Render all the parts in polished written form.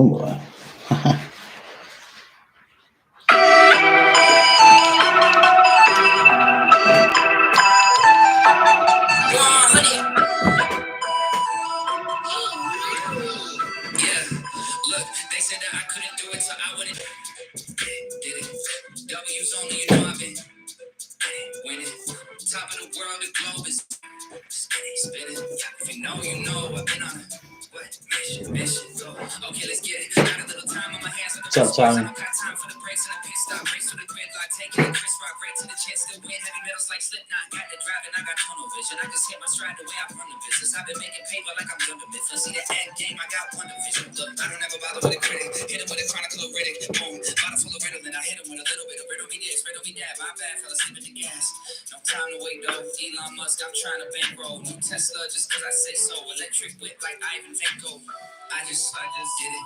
Oh boy. Look, they said that I couldn't do it, so I wouldn't. Did it. W's only, you know I've been winning. Top of the world, the globe is spinning. If you know, I've been on a mission. Go. Okay, let's get it. Got a little time on my hands with the What's up, Tommy? I don't got time for the breaks and the pit stop. Race to the grid, like taking it. Chris Rock, right to the chance to win. Heavy metals like Slipknot. Got the driving, I got tunnel vision. I just hit my stride the way I run the business. I've been making paper like I'm done the business. See the end game, I got one division. Look, I don't ever bother with a critic. Hit him with a chronicle of Riddick. Boom, bottle full of Ritalin. I hit him with a little bit of riddle me this, riddle me that. My bad, fell asleep at the gas. No time to wait though. Elon Musk, I'm trying to bankroll. New Tesla just cause I say so. Electric whip like Ivan Vanko. I just did it.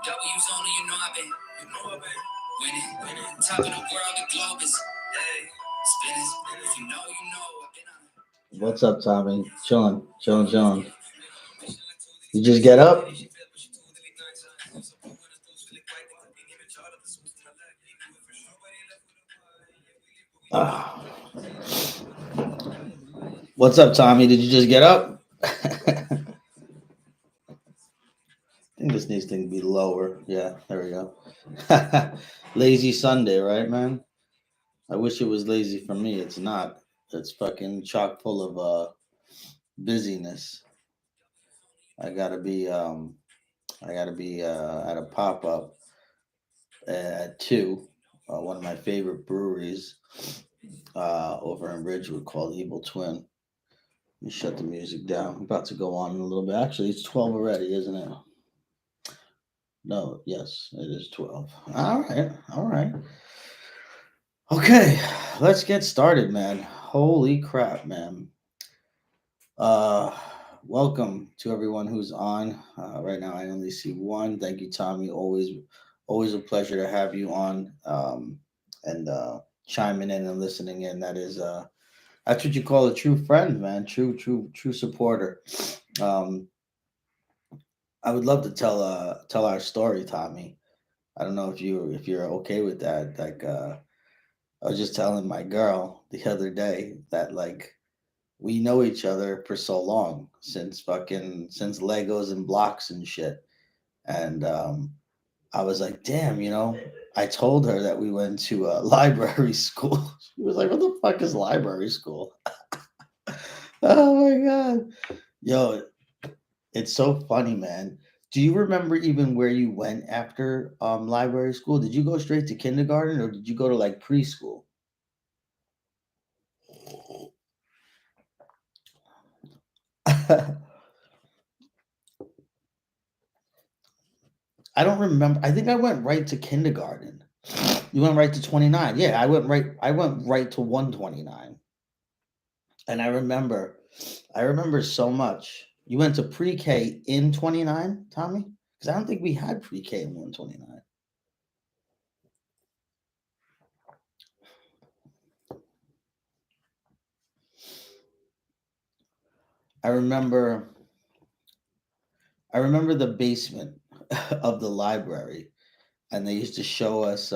W's only, you know I've been winning. Top of the world, the globe is spinning. If you know, I've been on it. What's up, Tommy? Chilling. You just get up? Ah. What's up, Tommy? Did you just get up? I think this needs to be lower. Yeah, there we go. Lazy Sunday, right, man? I wish it was lazy for me. It's not. It's fucking chock full of busyness. I gotta be at a pop up at 2, one of my favorite breweries over in Ridgewood called Evil Twin. Let me shut the music down. I'm about to go on in a little bit. Actually, it's 12 already, isn't it? No, yes, it is 12. All right. Okay, let's get started, man. Holy crap, man. Welcome to everyone who's on. Right now, I only see one. Thank you, Tommy. Always a pleasure to have you on and chiming in and listening in. That's what you call a true friend, man. True supporter. Um, I would love to tell our story, Tommy. I don't know if you're okay with that. Like, I was just telling my girl the other day that like we know each other for so long since Legos and blocks and shit. And I was like, damn, I told her that we went to a library school. She was like, what the fuck is library school? Oh my god. Yo, it's so funny, man. Do you remember even where you went after library school? Did you go straight to kindergarten or did you go to like preschool? I don't remember. I think I went right to kindergarten. You went right to 29. Yeah, I went right to 129. And I remember so much. You went to pre-K in 29, Tommy? Because I don't think we had pre-K in 129. I remember the basement of the library, and they used to show us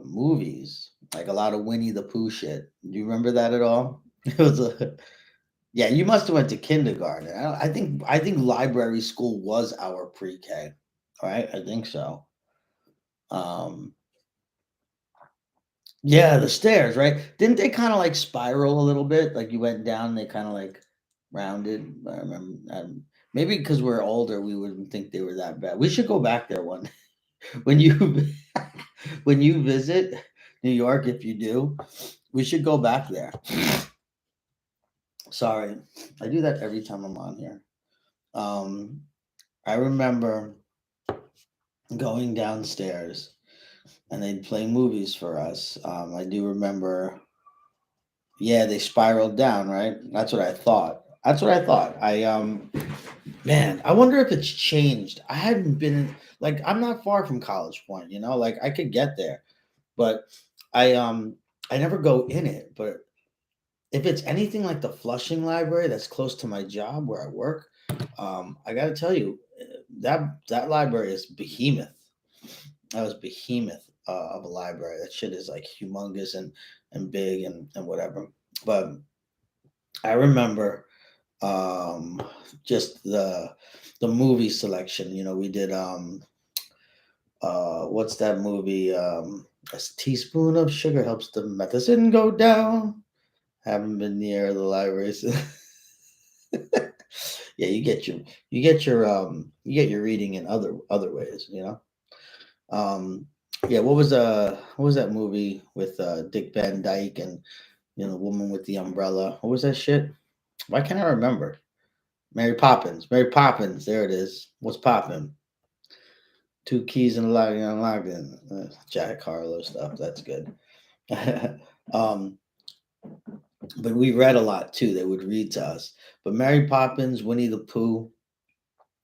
movies, like a lot of Winnie the Pooh shit. Do you remember that at all? It was a Yeah, you must have went to kindergarten. I think library school was our pre-K, right? I think so. Um, yeah, the stairs, right? Didn't they kind of like spiral a little bit? Like you went down, they kind of like rounded. I remember. Maybe because we're older, we wouldn't think they were that bad. We should go back there one when you when you visit New York. If you do, we should go back there. Sorry, I do that every time I'm on here. Um, I remember going downstairs and they'd play movies for us. I do remember, yeah, they spiraled down, right? That's what I thought. Man, I wonder if it's changed. I hadn't been like I'm not far from College Point, like I could get there, but I I never go in it. But if it's anything like the Flushing Library that's close to my job where I work, I got to tell you, that library is behemoth. That was behemoth of a library. That shit is like humongous and big and whatever. But I remember um, just the movie selection. You know, we did what's that movie? A teaspoon of sugar helps the medicine go down. Haven't been near the library. So yeah, you get your reading in other ways. You know. Yeah, what was that movie with Dick Van Dyke and the woman with the umbrella? What was that shit? Why can't I remember? Mary Poppins. Mary Poppins. There it is. What's poppin'? Two keys and a lock and unlocked. Jack Harlow stuff. That's good. um, but we read a lot too. They would read to us. But Mary Poppins, Winnie the Pooh,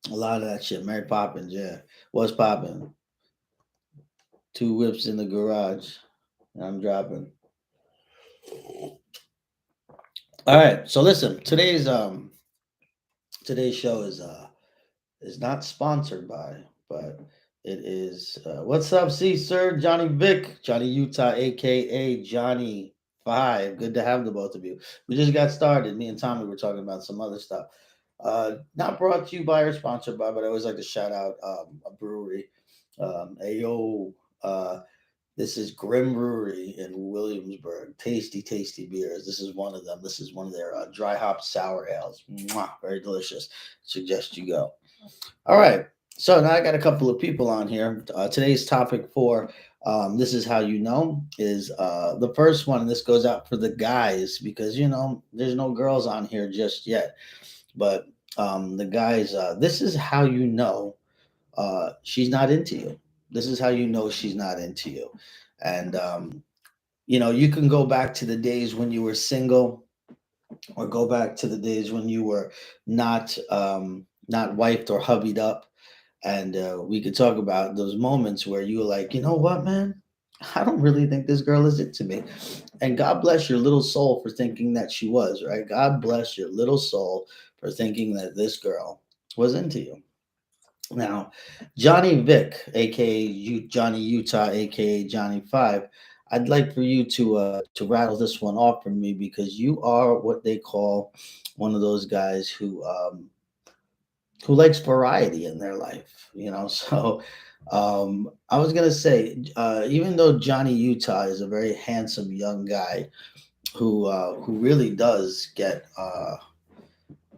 a lot of that shit. Mary Poppins, yeah. What's poppin'? Two whips in the garage. I'm dropping. All right. So listen, today's show is not sponsored by, but it is. What's up, C Sir Johnny Vic, Johnny Utah, aka Johnny Five. Good to have the both of you. We just got started. Me and Tommy were talking about some other stuff. Not brought to you by or sponsored by, but I always like to shout out a brewery. Ayo, this is Grim Brewery in Williamsburg. Tasty, tasty beers. This is one of them. This is one of their dry hop sour ales. Mwah, very delicious. Suggest you go. All right. So now I got a couple of people on here. Today's topic for this is how you know is the first one. And this goes out for the guys because there's no girls on here just yet. But the guys, this is how you know she's not into you. This is how you know she's not into you. And you can go back to the days when you were single, or go back to the days when you were not wifed or hubbied up, and we could talk about those moments where you were like, you know what, man, I don't really think this girl is into me. And God bless your little soul for thinking that she was, right? God bless your little soul for thinking that this girl was into you. Now, Johnny Vic, aka Johnny Utah, aka Johnny Five, I'd like for you to rattle this one off for me because you are what they call one of those guys who likes variety in their life. So I was gonna say, even though Johnny Utah is a very handsome young guy who really does get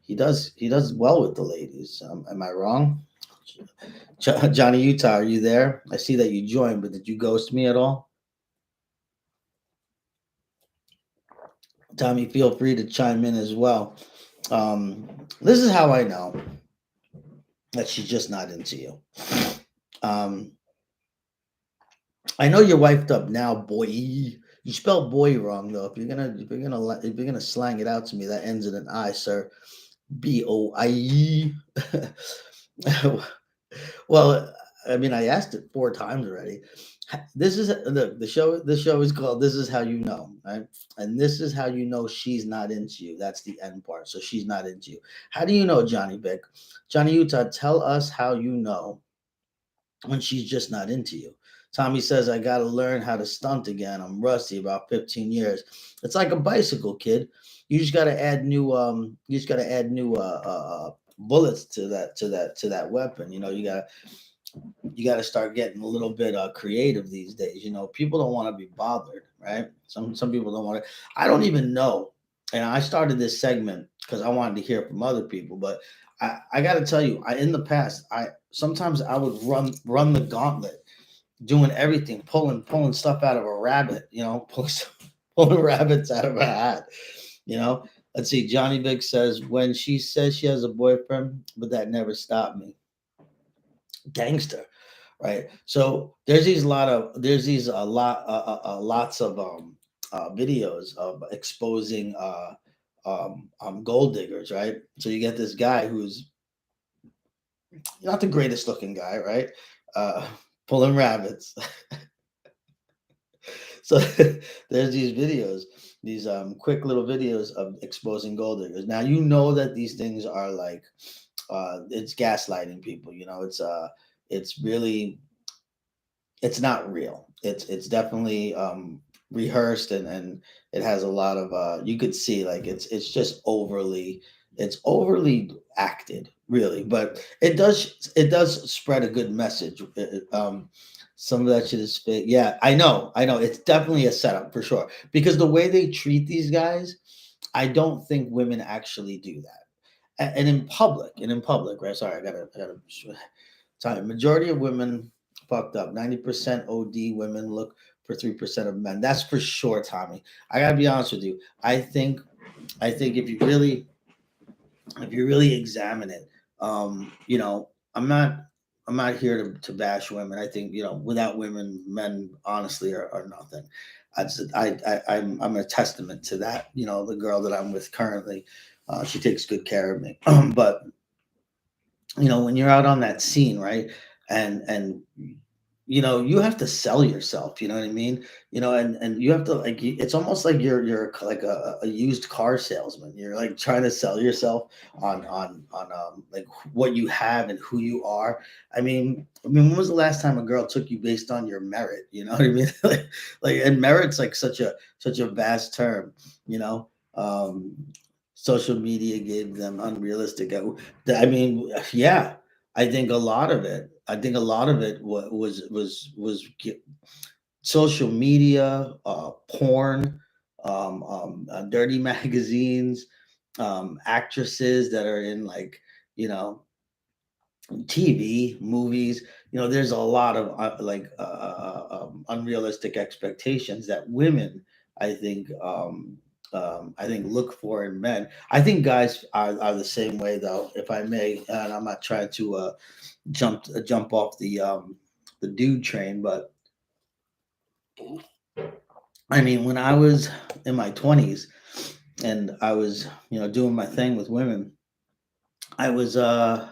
he does well with the ladies. Am I wrong? Johnny Utah, are you there? I see that you joined, but did you ghost me at all? Tommy, feel free to chime in as well. This is how I know that she's just not into you. Um, I know you're wifed up now, boy. You spelled boy wrong though. If you're gonna slang it out to me, that ends in an I, sir. BOIE. Well, I mean, I asked it 4 times already. This is the show. The show is called "This Is How You Know," right? And this is how you know she's not into you. That's the end part. So she's not into you. How do you know, Johnny Vic? Johnny Utah, tell us how you know when she's just not into you. Tommy says, I got to learn how to stunt again. I'm rusty, about 15 years. It's like a bicycle, kid. You just got to add new bullets to that weapon. You got to start getting a little bit creative these days. People don't want to be bothered, right? Some people don't want to. I don't even know. And I started this segment because I wanted to hear from other people, but I got to tell you, in the past, I sometimes I would run the gauntlet, doing everything, pulling stuff out of a rabbit, pulling rabbits out of a hat, you know. Let's see. Johnny Vic says when she says she has a boyfriend, but that never stopped me. Gangster, right? So there's these a lot lots of videos of exposing gold diggers, right? So you get this guy who's not the greatest looking guy, right? Uh, pulling rabbits. So there's these videos, these quick little videos of exposing gold diggers. Now you know that these things are like it's gaslighting people. It's really, it's not real. It's definitely rehearsed, and it has a lot of you could see like it's just overly, it's overly acted really, but it does spread a good message. Some of that shit is fake. Yeah, I know it's definitely a setup for sure, because the way they treat these guys, I don't think women actually do that. And in public, right? Sorry, I gotta time. Majority of women fucked up. 90% OD women look for 3% of men. That's for sure, Tommy. I gotta be honest with you. I think if you really examine it, I'm not here to bash women. I think without women, men honestly are nothing. I'm a testament to that. The girl that I'm with currently, she takes good care of me. But when you're out on that scene, right? And you have to sell yourself, you know what I mean? And you have to, like, it's almost like you're like a used car salesman. You're like trying to sell yourself on like what you have and who you are. I mean, when was the last time a girl took you based on your merit? You know what I mean? And merit's like such a vast term, you know. Social media gave them unrealistic. I mean, yeah, I think a lot of it was social media, porn, dirty magazines, actresses that are in, like, you know TV, movies. There's a lot of unrealistic expectations that women, I think, look for in men. I think guys are the same way, though, if I may. And I'm not trying to jump off the dude train, but I mean, when I was in my 20s and I was, doing my thing with women, I was I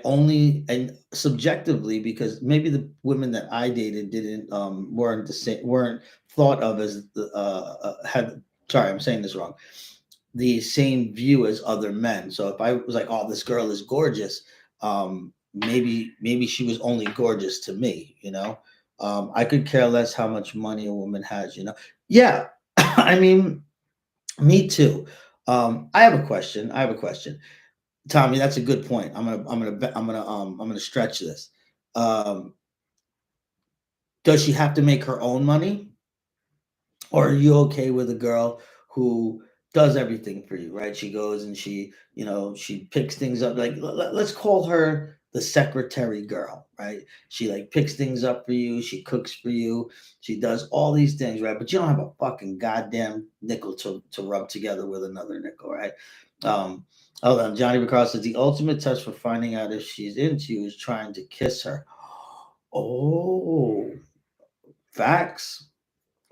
only, and subjectively, because maybe the women that I dated didn't weren't thought of as the had, sorry, I'm saying this wrong, the same view as other men. So if I was like, oh, this girl is gorgeous, maybe she was only gorgeous to me. I could care less how much money a woman has. Yeah. I mean, me too. I have a question, Tommy. That's a good point. I'm gonna stretch this. Um, does she have to make her own money, or are you okay with a girl who does everything for you? Right? She goes and she picks things up. Like, let's call her the secretary girl, right? She, like, picks things up for you. She cooks for you. She does all these things, right? But you don't have a fucking goddamn nickel to rub together with another nickel, right? Um, Hold on. Johnny Ricardo says the ultimate test for finding out if she's into you is trying to kiss her. Oh, facts.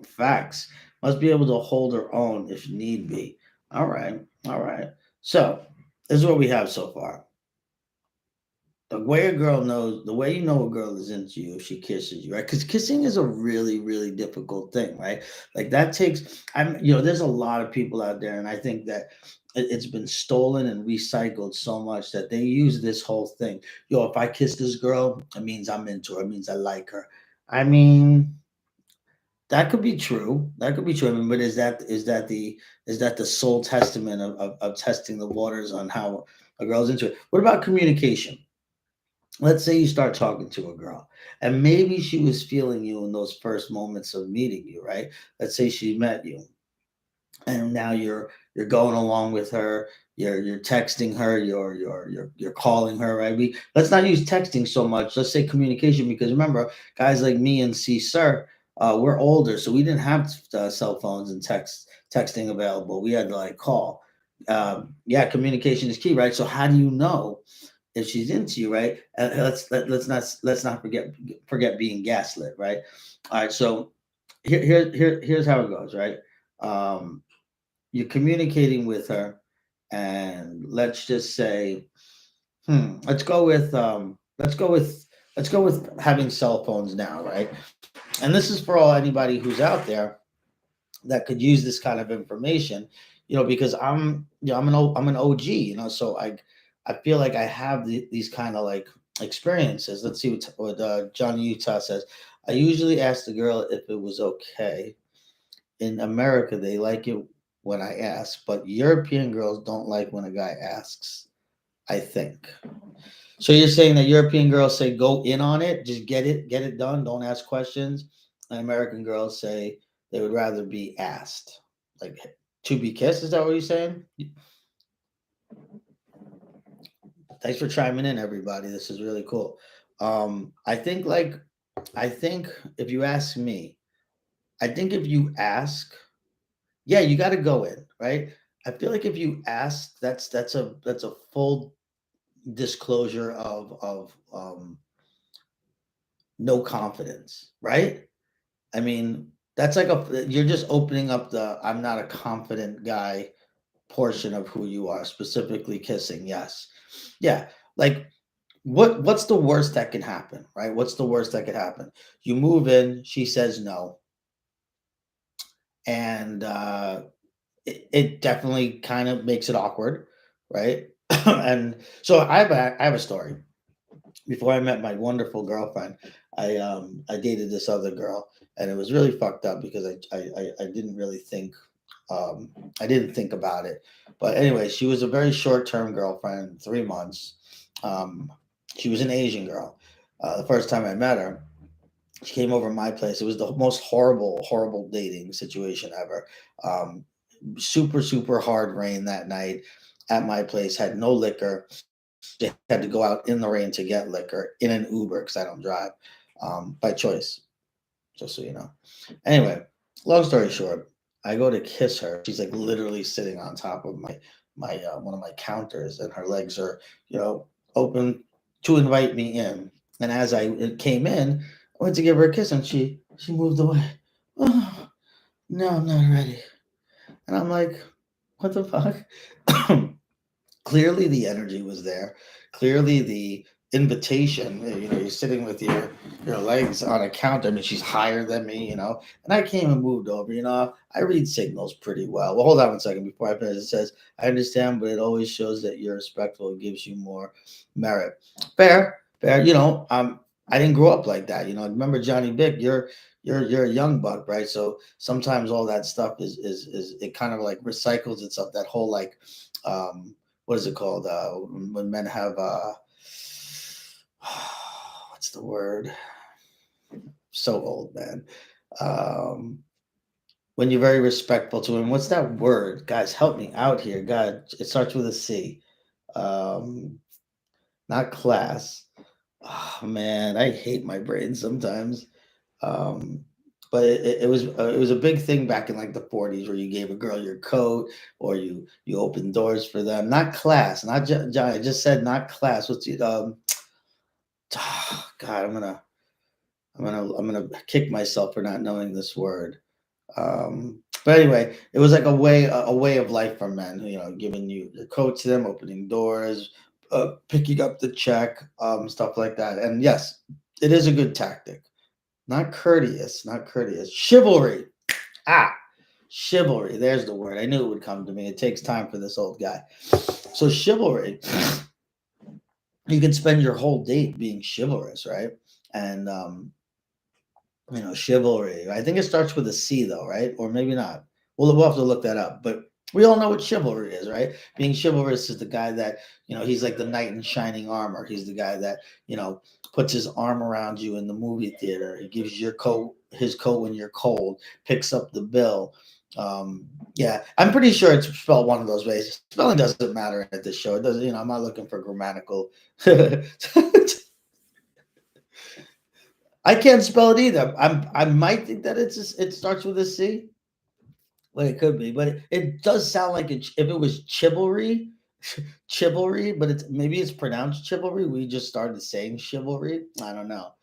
Facts. Must be able to hold her own if need be. All right. All right. So this is what we have so far. The way you know a girl is into you if she kisses you, right? Because kissing is a really, really difficult thing, right? Like, that takes, there's a lot of people out there, and I think that it's been stolen and recycled so much that they use this whole thing. Yo, if I kiss this girl, it means I'm into her. It means I like her. I mean, that could be true. That could be true. I mean, but is that the sole testament of testing the waters on how a girl's into it? What about communication? Let's say you start talking to a girl, and maybe she was feeling you in those first moments of meeting you, right? Let's say she met you, and now you're going along with her. You're texting her. You're calling her, right? Let's not use texting so much. Let's say communication, because remember, guys like me and C Sir, we're older, so we didn't have cell phones and texting available. We had to, like, call. Yeah, communication is key, right? So how do you know if she's into you, right? Let's not forget being gaslit, right? All right, so here's how it goes, right? Um, you're communicating with her, and let's just say, let's go with having cell phones now, right? And this is for anybody who's out there that could use this kind of information. because I'm an OG, so I feel like I have these kind of like experiences. Let's see what Johnny Utah says. I usually ask the girl if it was okay. In America, they like it when I ask, but European girls don't like when a guy asks, I think. So you're saying that European girls say go in on it, just get it done, don't ask questions, and American girls say they would rather be asked, like to be kissed. Is that what you're saying? Thanks for chiming in, everybody. This is really cool. I think I think if you ask me, I think if you ask, yeah, you got to go in, right? I feel like if you ask, that's a full disclosure of no confidence, right? I mean, that's like you're just opening up the I'm not a confident guy portion of who you are, specifically kissing. Yes. Yeah. Like what's the worst that can happen, right? What's the worst that could happen? You move in, she says no, and it definitely kind of makes it awkward, right? And so I have a story. Before I met my wonderful girlfriend, I dated this other girl, and it was really fucked up because I didn't really think um I didn't think about it. But anyway, she was a very short term girlfriend, 3 months. Um, she was an Asian girl. The first time I met her, she came over to my place. It was the most horrible dating situation ever. Super hard rain that night at my place. Had no liquor. They had to go out in the rain to get liquor in an Uber because I don't drive, by choice. Just so you know. Anyway, long story short, I go to kiss her. She's like literally sitting on top of my one of my counters, and her legs are you know open to invite me in. And as I came in, I went to give her a kiss, and she moved away. Oh, no, I'm not ready. And I'm like, what the fuck? Clearly the energy was there. Clearly the invitation. You're sitting with your legs on a counter. I mean, she's higher than me. And I came and moved over. I read signals pretty well. Well, hold on one second before I finish. It says, I understand, but it always shows that you're respectful. It gives you more merit. Fair, fair. I didn't grow up like that. Remember Johnny Bick? You're a young buck, right? So sometimes all that stuff is it kind of like recycles itself. That whole like what is it called? When men have what's the word? So old, man. Um, when you're very respectful to him, what's that word? Guys, help me out here. God, it starts with a C. Um, Not class. Oh man, I hate my brain sometimes. Um, but it was a big thing back in like the 40s where you gave a girl your coat or you opened doors for them. Not class, not John. I just said not class. What's it? God, I'm gonna kick myself for not knowing this word. But anyway, it was like a way of life for men. Giving you your coat to them, opening doors, picking up the check, stuff like that. And yes, it is a good tactic. Not courteous, not courteous. Chivalry. Ah, chivalry. There's the word. I knew it would come to me. It takes time for this old guy. So chivalry. You can spend your whole date being chivalrous, right? And chivalry. I think it starts with a C though, right? Or maybe not. We'll have to look that up. But we all know what chivalry is, right? Being chivalrous is the guy that, he's like the knight in shining armor. He's the guy that, puts his arm around you in the movie theater. He gives his coat when you're cold, picks up the bill. Yeah, I'm pretty sure it's spelled one of those ways. Spelling doesn't matter at this show. It doesn't, I'm not looking for grammatical. I can't spell it either. I might think that it starts with a C. Well, it could be, but it does sound like if it was chivalry, chivalry, but maybe it's pronounced chivalry. We just started saying chivalry. I don't know,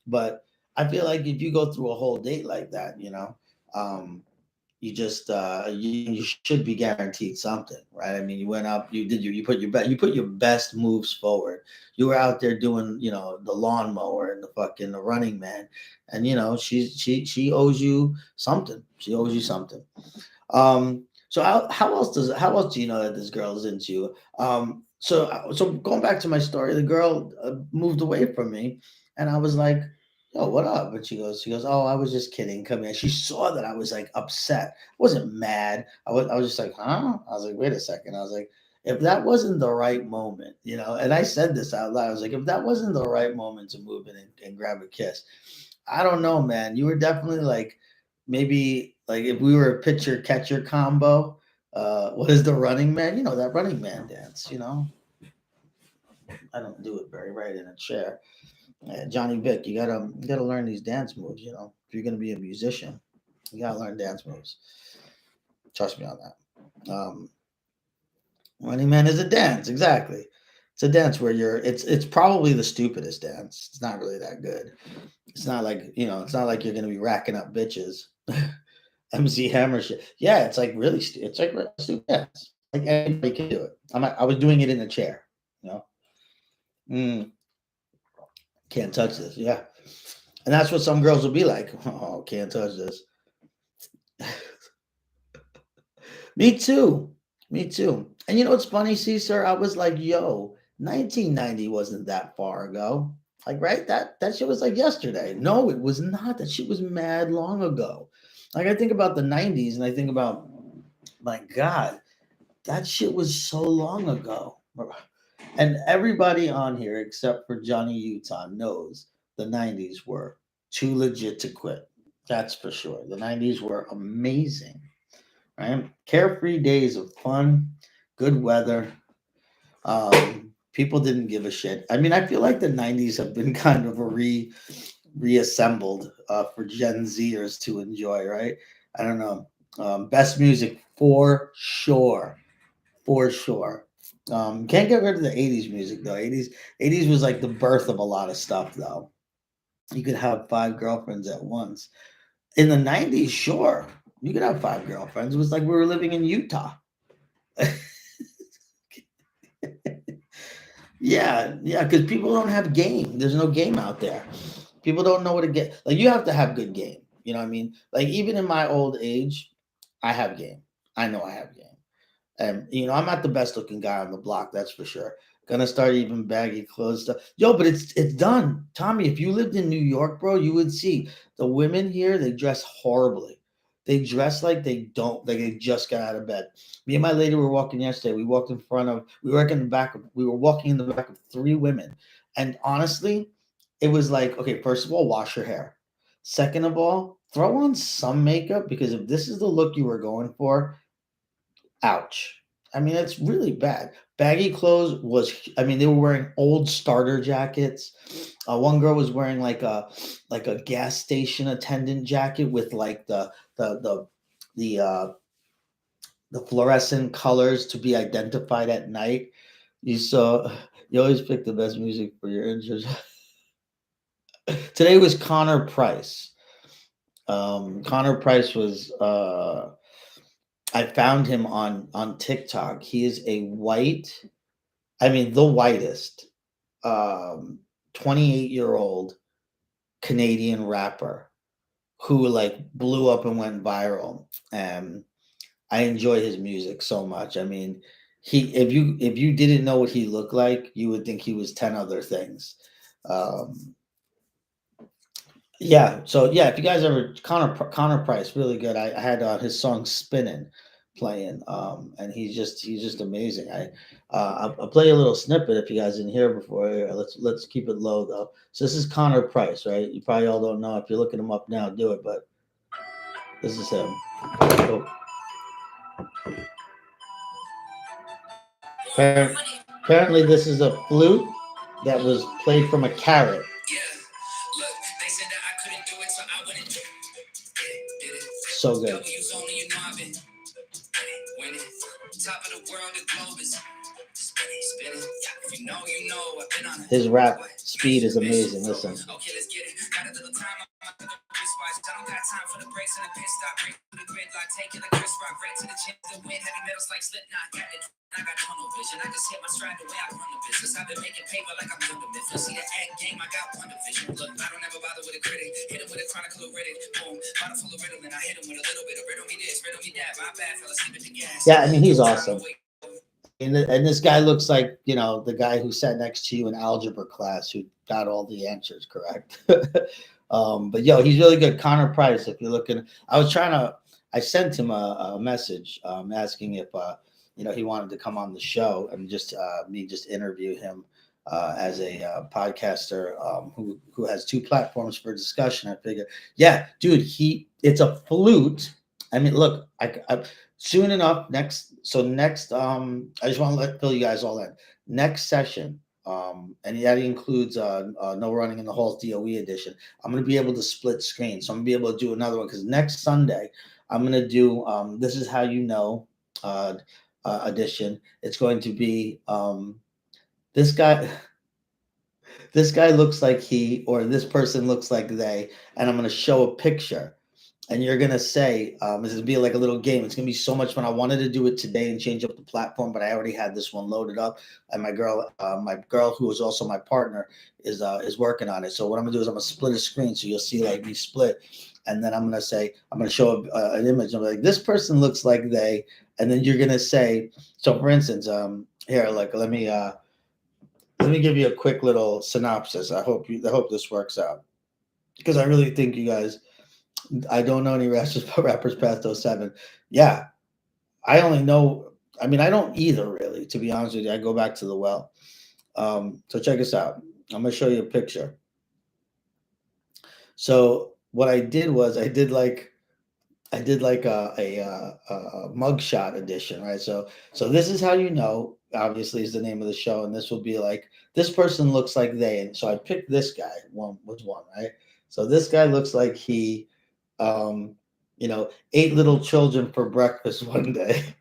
but I feel like if you go through a whole date like that, um, you should be guaranteed something, right? I mean, you went up, you put your best moves forward. You were out there doing, the lawnmower and the running man, and she owes you something. She owes you something. So how else do you know that this girl is into you? So going back to my story, the girl moved away from me, and I was like, "Yo, what up?" And she goes, "Oh, I was just kidding. Come here." She saw that I was like upset. I wasn't mad. I was just like, "Huh?" I was like, "Wait a second." I was like, "If that wasn't the right moment, you know," and I said this out loud. I was like, "If that wasn't the right moment to move in and grab a kiss, I don't know, man. You were definitely like." Maybe like if we were a pitcher catcher combo, what is the running man? You know that running man dance. I don't do it very right in a chair. Johnny Vick, you gotta learn these dance moves. If you're gonna be a musician, you gotta learn dance moves. Trust me on that. Running man is a dance, exactly. It's a dance where it's probably the stupidest dance. It's not really that good. It's not like you're gonna be racking up bitches. MC Hammer shit. Yeah, it's like really, it's like a stupid dance. Like anybody can do it. I was doing it in a chair. You know, mm, can't touch this. Yeah, and that's what some girls will be like. Oh, can't touch this. Me too. Me too. And you know what's funny, Caesar? I was like, yo, 1990 wasn't that far ago. Like, right? That shit was like yesterday. No, it was not. That shit was mad long ago. Like I think about the 90s and I think about my God, that shit was so long ago. And everybody on here except for Johnny Utah knows the 90s were too legit to quit. That's for sure. The 90s were amazing, right? Carefree days of fun, good weather. People didn't give a shit. I mean, I feel like the 90s have been kind of reassembled for Gen Zers to enjoy, right? I don't know. Best music for sure. For sure. Can't get rid of the 80s music though. 80s was like the birth of a lot of stuff though. You could have five girlfriends at once. In the 90s, sure. You could have five girlfriends. It was like we were living in Utah. Yeah, because people don't have game. There's no game out there. People don't know what to get. Like you have to have good game. You know what I mean? Like even in my old age, I have game. I know I have game. And I'm not the best looking guy on the block, that's for sure. Gonna start even baggy clothes stuff. Yo, but it's done. Tommy, if you lived in New York, bro, you would see the women here, they dress horribly. They dress like they just got out of bed. Me and my lady were walking yesterday. We were walking in the back of three women. And honestly, it was like, okay, first of all, wash your hair. Second of all, throw on some makeup because if this is the look you were going for, ouch. I mean, it's really bad. Baggy clothes I mean, they were wearing old starter jackets. One girl was wearing like a gas station attendant jacket with like the the the uh the fluorescent colors to be identified at night. You saw you always pick the best music for your intros. Today was Connor Price. Connor Price was I found him on TikTok. He is a I mean, the whitest, 28-year-old Canadian rapper who like blew up and went viral. And I enjoy his music so much. I mean, if you didn't know what he looked like, you would think he was 10 other things. Um, Yeah, so yeah, if you guys ever Connor Price, really good. I had his song "Spinning" playing, and he's just amazing. I'll play a little snippet if you guys didn't hear before. Let's keep it low though. So this is Connor Price, right? You probably all don't know. If you're looking him up now, do it. But this is him. So, apparently, this is a flute that was played from a carrot. So good. His rap speed is amazing. Listen. time for the brakes and the pit stop. Break through the gridlock, taking the crisp rock right to the chance to win. Heavy metals like Slipknot, got it. I got tunnel vision. I just hit my stride the way I run the business. I've been making paper like I'm doing the Memphis. See the egg game, I got one division. Look, I don't ever bother with a critic. Hit him with a chronicle of Riddick. Boom, bottle full of riddle, and I hit him with a little bit of riddle me this, riddle me that. My bad, fell asleep at the gas. Yeah, I mean, he's awesome. And this guy looks like, the guy who sat next to you in algebra class who got all the answers correct. But he's really good. Connor Price, if you're looking, I sent him a message asking if he wanted to come on the show and just me just interview him as a podcaster who has two platforms for discussion. I figure, yeah, dude, it's a flute. I mean, look, I soon enough next I just want to fill you guys all in. Next session, and that includes No Running in the Halls DOE edition. I'm going to be able to split screen, so I'm going to be able to do another one because next Sunday I'm going to do This Is How You Know edition. It's going to be this guy. This guy looks like he, or this person looks like they, and I'm going to show a picture. And you're gonna say, this is be like a little game. It's gonna be so much fun. I wanted to do it today and change up the platform, but I already had this one loaded up. And my girl who is also my partner, is working on it. So what I'm gonna do is I'm gonna split a screen, so you'll see like me split, and then I'm gonna show an image. I'm like, this person looks like they, and then you're gonna say, so for instance, here, like let me give you a quick little synopsis. I hope this works out because I really think you guys. I don't know any rappers past 07. Yeah, I only know. I mean, I don't either, really. To be honest with you, I go back to the well. So check this out. I'm gonna show you a picture. So what I did was I did like a mugshot edition, right? So this is how you know. Obviously, is the name of the show, and this will be like this person looks like they. And so I picked this guy. One was one, right? So this guy looks like he um, ate little children for breakfast one day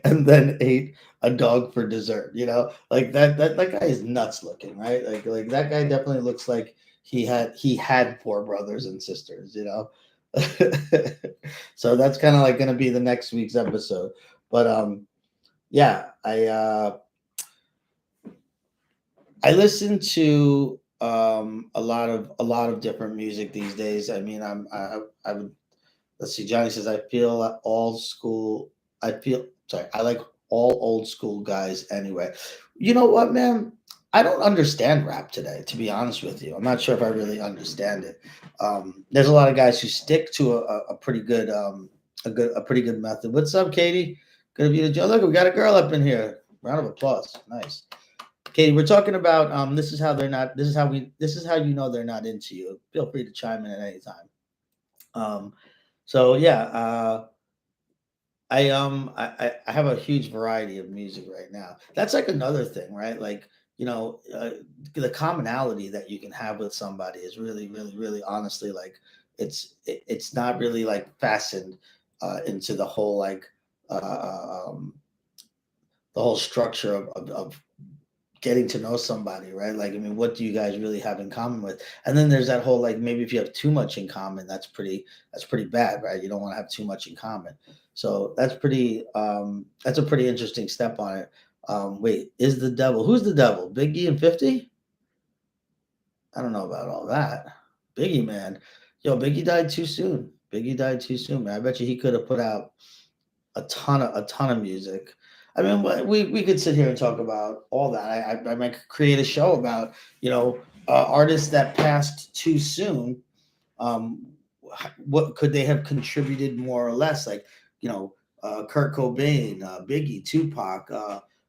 and then ate a dog for dessert, like that guy is nuts looking, right? Like that guy definitely looks like he had four brothers and sisters. So that's kind of like going to be the next week's episode. But yeah, I listen to a lot of different music these days. I mean, I would. Let's see. Johnny says, I feel all school. I like all old school guys anyway. You know what, man? I don't understand rap today, to be honest with you. I'm not sure if I really understand it. There's a lot of guys who stick to a pretty good, a pretty good method. What's up, Katie? Good of you to join. Look, we got a girl up in here. Round of applause. Nice. Katie, we're talking about this is how they're not. This is how you know they're not into you. Feel free to chime in at any time. Um, so yeah, I have a huge variety of music right now. That's like another thing, right? Like the commonality that you can have with somebody is really, really, really honestly like it's not really like fastened into the whole structure of getting to know somebody, right? Like, I mean, what do you guys really have in common with? And then there's that whole like maybe if you have too much in common, that's pretty bad, right? You don't want to have too much in common. So that's a pretty interesting step on it. Wait, is the devil? Who's the devil? Biggie and 50? I don't know about all that. Biggie, man. Yo, Biggie died too soon. Biggie died too soon, man. I bet you he could have put out a ton of music. I mean, we could sit here and talk about all that. I might create a show about artists that passed too soon. Um, what could they have contributed more or less? Like Kurt Cobain, Biggie, Tupac,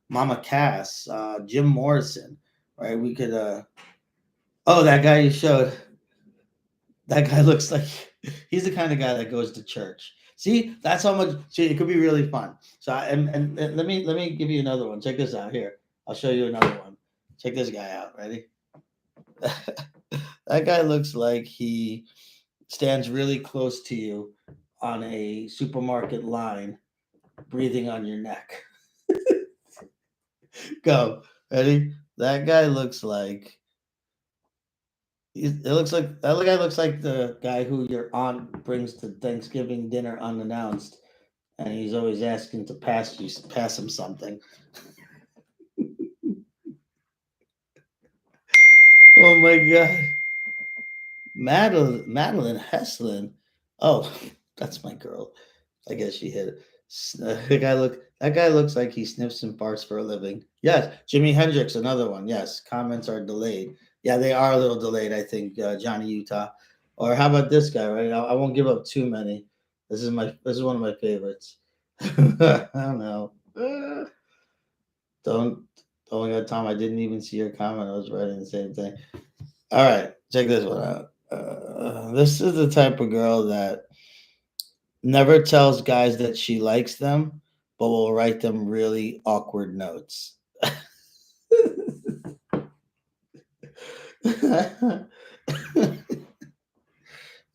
Mama Cass, Jim Morrison, right? We could. Oh, that guy you showed. That guy looks like he's the kind of guy that goes to church. See, that's how much. See, it could be really fun. So, and let me give you another one. Check this out here. I'll show you another one. Check this guy out. Ready? That guy looks like he stands really close to you on a supermarket line, breathing on your neck. Go. Ready? That guy looks like It looks like that guy looks like the guy who your aunt brings to Thanksgiving dinner unannounced, and he's always asking to pass him something. Oh my god, Madeline Heslin. Oh, that's my girl. I guess she hit it. That guy looks like he sniffs and farts for a living. Yes, Jimi Hendrix, another one. Yes, comments are delayed. Yeah, they are a little delayed. I think Johnny Utah. Or how about this guy? Right, I won't give up too many. This is one of my favorites. I don't know. Don't oh my god, Tom! I didn't even see your comment. I was writing the same thing. All right, check this one out. This is the type of girl that never tells guys that she likes them, but will write them really awkward notes.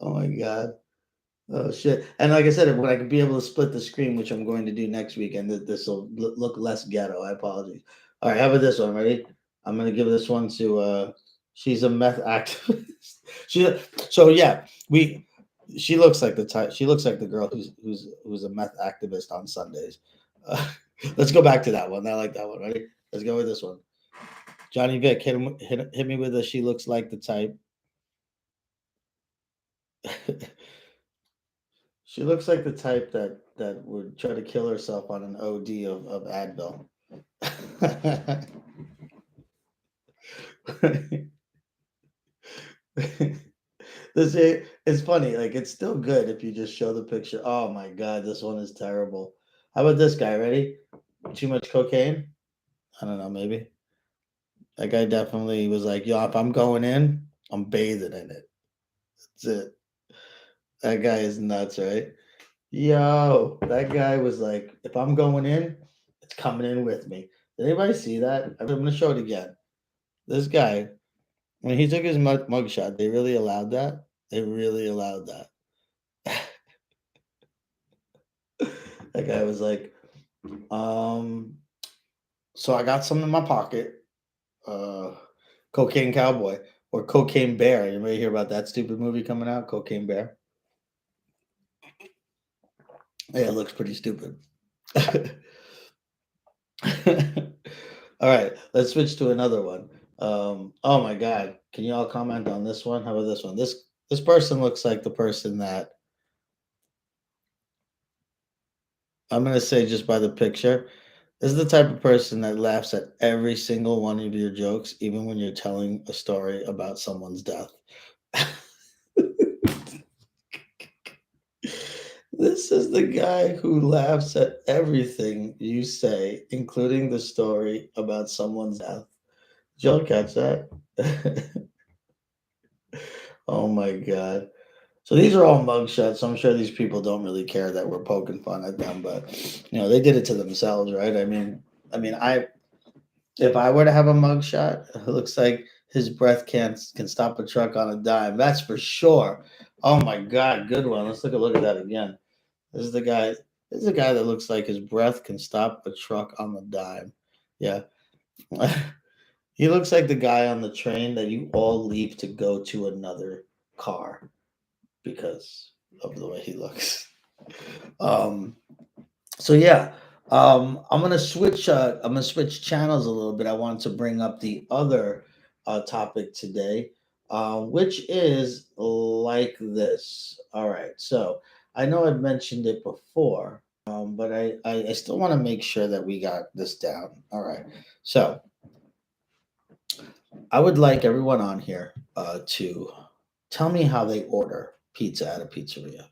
Oh my god. Oh shit. And like I said, when I can be able to split the screen, which I'm going to do next weekend, this will look less ghetto. I apologize. All right, how about this one? Ready? I'm gonna give this one to she's a meth activist. she so yeah, we she looks like the type she looks like the girl who's a meth activist on Sundays. Uh, let's go back to that one. I like that one. Ready? Let's go with this one. Johnny Vick, hit me with a she looks like the type. She looks like the type that would try to kill herself on an OD of Advil. It's funny. Like it's still good if you just show the picture. Oh my god, this one is terrible. How about this guy? Ready? Too much cocaine? I don't know. Maybe that guy definitely was like, "Yo, if I'm going in, I'm bathing in it. That's it." That guy is nuts, right? Yo, that guy was like, if I'm going in, it's coming in with me. Did anybody see that? I'm gonna show it again. This guy, when he took his mugshot, they really allowed that. They really allowed that. That guy was like, um, so I got some in my pocket. Uh, Cocaine Cowboy or Cocaine Bear. Anybody hear about that stupid movie coming out? Cocaine Bear. Yeah, it looks pretty stupid. All right, let's switch to another one. Oh my God, can you all comment on this one? How about this one? This person looks like the person that I'm gonna say just by the picture. This is the type of person that laughs at every single one of your jokes, even when you're telling a story about someone's death. This is the guy who laughs at everything you say, including the story about someone's death. Did y'all catch that? Oh my God. So these are all mugshots. So I'm sure these people don't really care that we're poking fun at them, but they did it to themselves, right? I if I were to have a mugshot, it looks like his breath can stop a truck on a dime. That's for sure. Oh my God, good one. Let's look at that again. This is the guy. This is the guy that looks like his breath can stop a truck on the dime. Yeah. He looks like the guy on the train that you all leave to go to another car because of the way he looks. Um, so yeah, I'm gonna switch channels a little bit. I want to bring up the other topic today, which is like this. All right, so I know I've mentioned it before, but I still want to make sure that we got this down. All right, so I would like everyone on here to tell me how they order pizza at a pizzeria.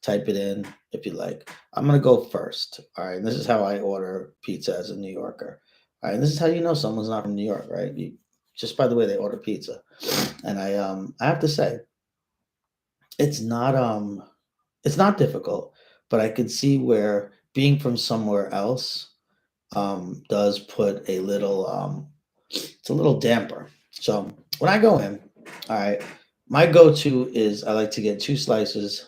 Type it in if you like. I'm gonna go first. All right, and this is how I order pizza as a New Yorker. All right, and this is how you know someone's not from New York, right? Just by the way they order pizza. And I have to say, it's not it's not difficult, but I could see where being from somewhere else does put a little it's a little damper. So when I go in, all right, my go-to is I like to get two slices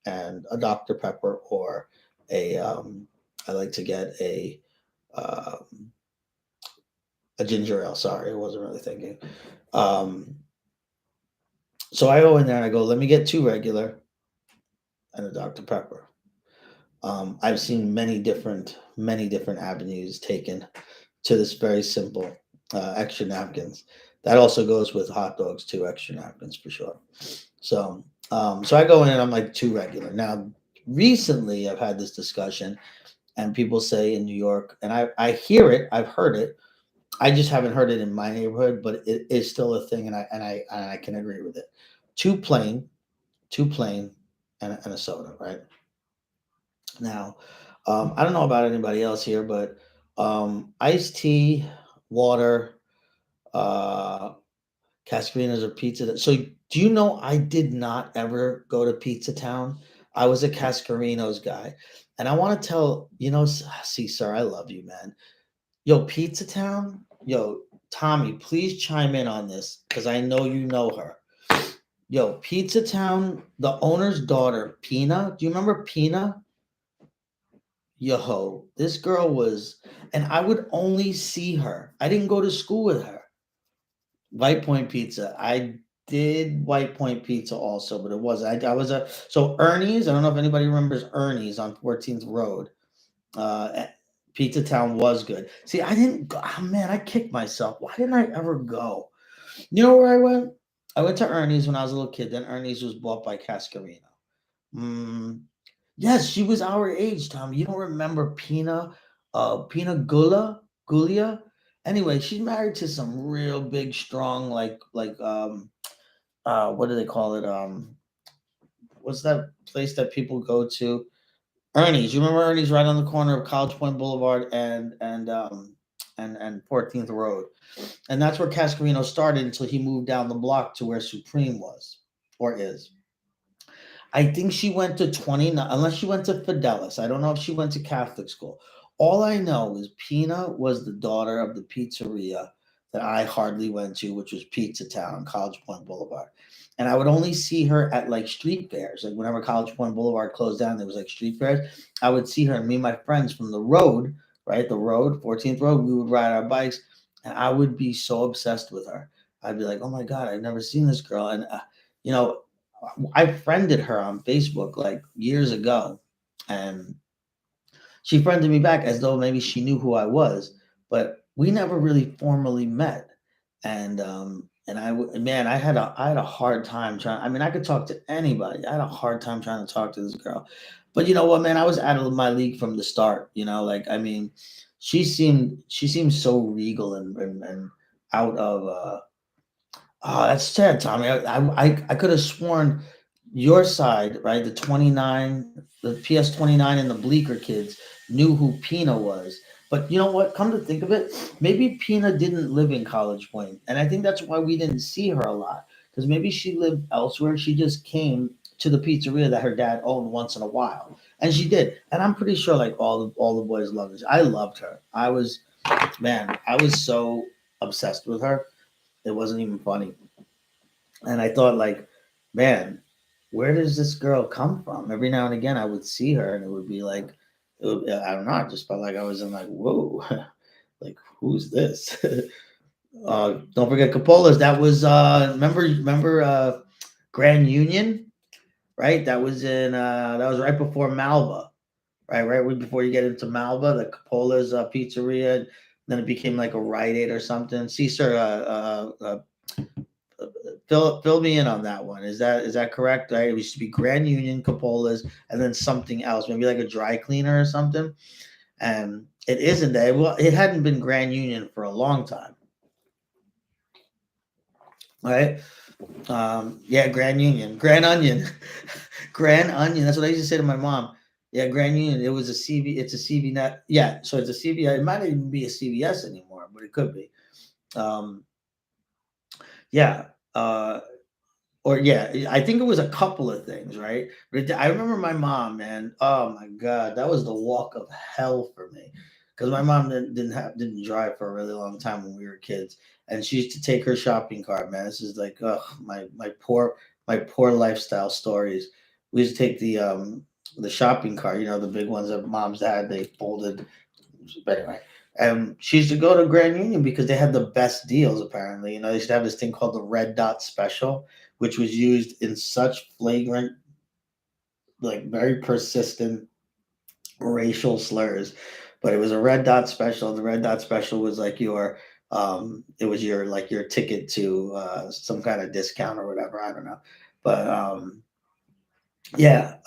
and a Dr. Pepper or a I like to get um, a ginger ale. Sorry, I wasn't really thinking. Um, So I go in there and I go, let me get two regular and a Dr. Pepper. I've seen many different avenues taken to this very simple extra napkins. That also goes with hot dogs too, extra napkins for sure. So, so I go in and I'm like two regular. Now, recently I've had this discussion, and people say in New York, and I hear it, I've heard it. I just haven't heard it in my neighborhood, but it is still a thing, and I can agree with it. Two plain, two plain, and a soda, right? Now, I don't know about anybody else here, but iced tea, water, uh, Cascarinas or pizza. So, do you know I did not ever go to Pizza Town? I was a Cascarinos guy, and I want to tell see, sir, I love you, man. Yo, Pizza Town, yo, Tommy, please chime in on this because I know you know her. Yo, Pizza Town, the owner's daughter, Pina. Do you remember Pina? Yo, this girl was, and I would only see her. I didn't go to school with her. White Point Pizza. I did White Point Pizza also, but it wasn't. I was a so Ernie's. I don't know if anybody remembers Ernie's on 14th Road. Pizza Town was good. See, I didn't go. Oh, man, I kicked myself. Why didn't I ever go? You know where I went? I went to Ernie's when I was a little kid. Then Ernie's was bought by Cascarino. Mm, yes, she was our age, Tom. You don't remember Pina Gulia? Anyway, she's married to some real big, strong, what do they call it? What's that place that people go to? Ernie's. You remember Ernie's right on the corner of College Point Boulevard and 14th Road, and that's where Cascarino started until he moved down the block to where Supreme was or is. I think she went to 29, unless she went to Fidelis. I don't know if she went to Catholic school. All I know is Pina was the daughter of the pizzeria that I hardly went to, which was Pizza Town, College Point Boulevard. And I would only see her at like street fairs. Like whenever College Point Boulevard closed down, there was like street fairs. I would see her and me and my friends from the road, right? The road, 14th Road, we would ride our bikes, and I would be so obsessed with her. I'd be like, oh my God, I've never seen this girl. And, you know, I friended her on Facebook like years ago, and she friended me back as though maybe she knew who I was, but we never really formally met. And man, I had a hard time trying. I mean, I could talk to anybody. I had a hard time trying to talk to this girl, but you know what, man, I was out of my league from the start. Like I mean, she seemed so regal and out of Oh, that's sad, Tommy. I could have sworn your side, right? The PS29 and the Bleecker kids knew who Pina was. But you know what? Come to think of it, maybe Pina didn't live in College Point, and I think that's why we didn't see her a lot. Because maybe she lived elsewhere. She just came to the pizzeria that her dad owned once in a while, and she did. And I'm pretty sure like all the boys loved her. I loved her. I was so obsessed with her. It wasn't even funny. And I thought, like, man, where does this girl come from? Every now and again, I would see her, and it would be like, I don't know, I just felt like I was in like, whoa, like who's this? Don't forget Capolas. That was remember Grand Union, right? That was right before Malva, right before you get into Malva, the Capolas pizzeria. Then it became like a Rite Aid or something. Caesar fill me in on that one. Is that correct? Right? It used to be Grand Union, Capolas, and then something else, maybe like a dry cleaner or something. And it isn't that. Well, it hadn't been Grand Union for a long time, right? Yeah, Grand Union, Grand Onion, Grand Onion. That's what I used to say to my mom. Yeah, Grand Union. It was a CV. It's a CV net. Yeah, so it's a CVS. It might not even be a CVS anymore, but it could be. Um, yeah. Or yeah, I think it was a couple of things, right? But I remember my mom, man. Oh my god, that was the walk of hell for me, because my mom didn't drive for a really long time when we were kids, and she used to take her shopping cart. Man, this is like, my poor lifestyle stories. We used to take the shopping cart, the big ones that moms had. They folded, but anyway. And she used to go to Grand Union because they had the best deals. Apparently, they used to have this thing called the Red Dot Special, which was used in such flagrant, like very persistent racial slurs. But it was a Red Dot Special. The Red Dot Special was like it was your like your ticket to some kind of discount or whatever. I don't know, but yeah.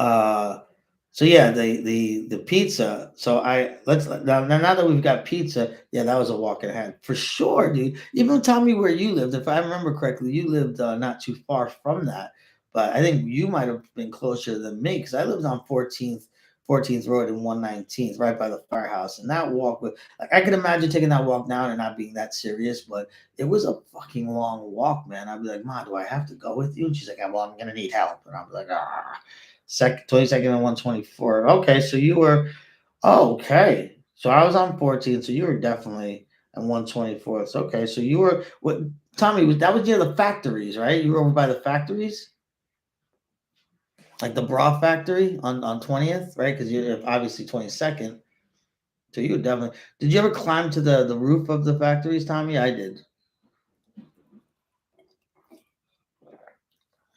So yeah, the pizza. So I let's now that we've got pizza, yeah, that was a walk in the hand for sure, dude. Even tell me where you lived. If I remember correctly, you lived not too far from that, but I think you might have been closer than me because I lived on 14th Road and 119th, right by the firehouse. And that walk was like I could imagine taking that walk now and not being that serious, but it was a fucking long walk, man. I'd be like, Ma, do I have to go with you? And she's like, well, I'm gonna need help. And I'm like, 22nd and 124. Okay, so you were okay. So I was on 14, so you were definitely on 124th. Okay, so you were what Tommy was that was near the factories, right? You were over by the factories? Like the bra factory on 20th, right? Because you're obviously 22nd. So you definitely did you ever climb to the roof of the factories, Tommy? I did.